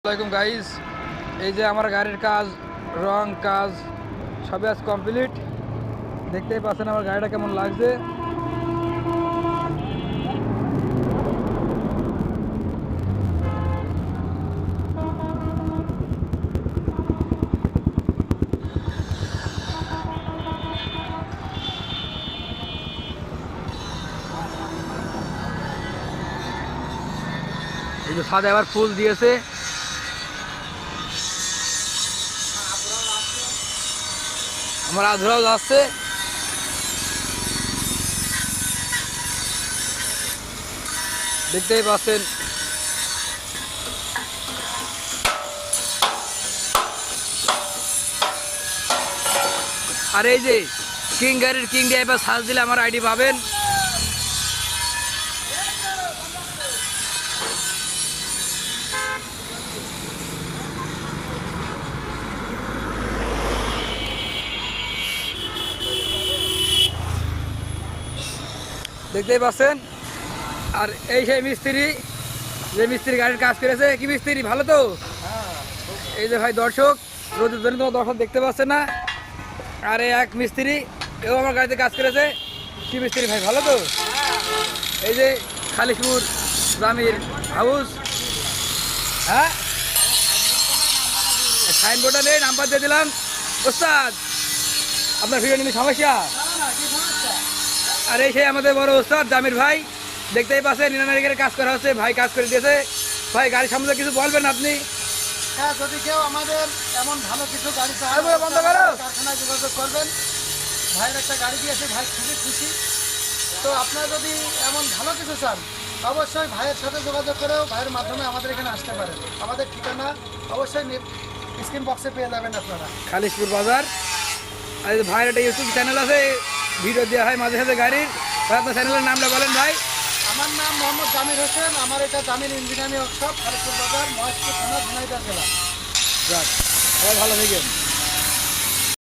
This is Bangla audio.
আসসালামাইকুম গাইস, এই যে আমার গাড়ির কাজ, রং কাজ সবই আজ কমপ্লিট। দেখতেই পাচ্ছেন আমার গাড়িটা কেমন লাগছে। এই যে ছাদে আবার ফুল দিয়েছে। আমার আধরাও যাচ্ছে। দেখতেই পাচ্ছেন আর এই যে কিং গাড়ির কিং ড্রাইভার সার্চ দিলে আমার আইডি পাবেন। দেখতেই পাচ্ছেন। আর এই সেই মিস্ত্রি, যে মিস্ত্রি গাড়ির কাজ করেছে। কি মিস্ত্রি, ভালো তো? এই যে ভাই দর্শক, রোদের জন্য তোমার দর্শক দেখতে পাচ্ছে না। আর এই এক মিস্ত্রি, এও আমার গাড়িতে কাজ করেছে। কি মিস্ত্রি ভাই, ভালো তো? এই যে খালিশপুর জামির হাউস। হ্যাঁ, সাইনবোর্ডটা নেই, নাম্বার দিয়ে দিলাম। ওস্তাদ, আপনার ভিডিও নিয়ে সমস্যা? আর এই সেই আমাদের বড় ওস্তাদ জামির ভাই। দেখতেই পাচ্ছেন নিরানারিকের কাজ করা হচ্ছে, ভাই কাজ করে দিয়েছে। ভাই গাড়ির সম্বন্ধে কিছু বলবেন আপনি? হ্যাঁ, যদি কেউ আমাদের এমন ভালো কিছু গাড়ি চায় বন্ধ করো। কারখানায় যোগাযোগ করবেন। ভাইয়ের একটা গাড়ি দিয়েছে, ভাই খুবই খুশি। তো আপনারা যদি এমন ভালো কিছু চান, অবশ্যই ভাইয়ের সাথে যোগাযোগ করেও ভাইয়ের মাধ্যমে আমাদের এখানে আসতে পারেন। আমাদের ঠিকানা অবশ্যই স্ক্রিন বক্সে পেয়ে যাবেন আপনারা। খালিশপুর বাজার। আর ভাইয়ের একটা ইউটিউব চ্যানেল আছে, ভিডিও দেওয়া হয় মাঝে সাঝে গাড়ির। ভাই আপনার চ্যানেলের নামটা বলেন ভাই। আমার নাম মোহাম্মদ জামির হোসেন। আমার এটা জামির ইঞ্জিনিয়ারিং ওয়ার্কশপ, খালিশপুর বাজার, মহেশপুর থানা, ঝিনাইদহ জেলা। যাক, সবাই ভালো থাকেন।